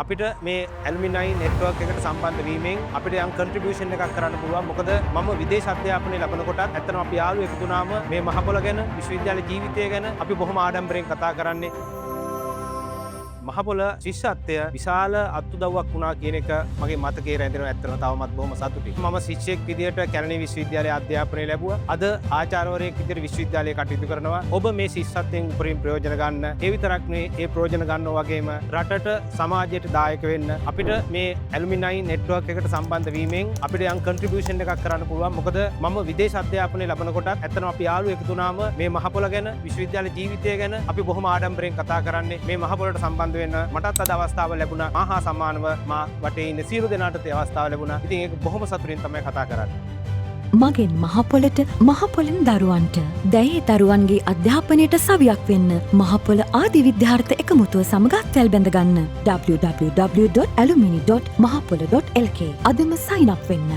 අපිට මේ ඇලුමිනයි නෙට්වර්ක් එකට සම්බන්ධ වීමෙන් අපිට යම් කන්ට්‍රිබියුෂන් එකක් කරන්න පුළුවන්. මොකද මම විදේශ අධ්‍යාපනය ලබනකොටත් ඇත්තටම අපි යාළුවෝ එකතු වුණාම මේ මහපොළ ගැන විශ්වවිද්‍යාල ජීවිතය ගැන අපි බොහොම ආඩම්බරෙන් කතා කරන්නේ. මහපොළ ශිෂ්‍යත්වය විශාල අත්උදව්වක් වුණා කියන එක මගේ මතකයේ රැඳෙනවා. ඇත්තටම තවමත් බොහොම සතුටුයි. මම ශිෂ්‍යෙක් විදියට කැලණි විශ්වවිද්‍යාලයේ අධ්‍යාපනය ලැබුවා. අද ආචාර්යවරයෙක් විදියට විශ්වවිද්‍යාලයේ කටයුතු කරනවා. ඔබ මේ ශිෂ්‍යත්වයෙන් උපරිම ප්‍රයෝජන ගන්න. ඒ විතරක් නෙවෙයි, ඒ ප්‍රයෝජන ගන්නවා වගේම රටට සමාජයට දායක වෙන්න අපිට මේ ඇලුමිනයි නෙට්වර්ක් එකට සම්බන්ධ වීමෙන් අපිට යම් කන්ට්‍රිබියුෂන් එකක් කරන්න පුළුවන්. මොකද මම විදේශ අධ්‍යාපනය ලබනකොටත් ඇත්තටම අපි යාළුවෝ එකතු වුණාම මේ මහපොළ ගැන විශ්වවිද්‍යාල ජීවිතය ගැන අපි බොහොම ආඩම්බරෙන් කතා කරන්නේ. මේ මහපොළට සම්බන්ධ වෙන්න මටත් අද අවස්ථාව ලැබුණා. මහා සම්මානව මා වටේ ඉන්න සියලු දෙනාටත් ඒ අවස්ථාව ලැබුණා. ඉතින් ඒක බොහොම සතුටින් තමයි කතා කරන්නේ. මගෙන් මහපොළට, මහපොළෙන් දරුවන්ට, දැයේ දරුවන්ගේ අධ්‍යාපනයට සවියක් වෙන්න මහපොළ ආදි විද්‍යාර්ථ එකමුතුව සමග අත්වැල් බැඳගන්න www.alumini.mahapolo.lk අදම සයින් අප් වෙන්න.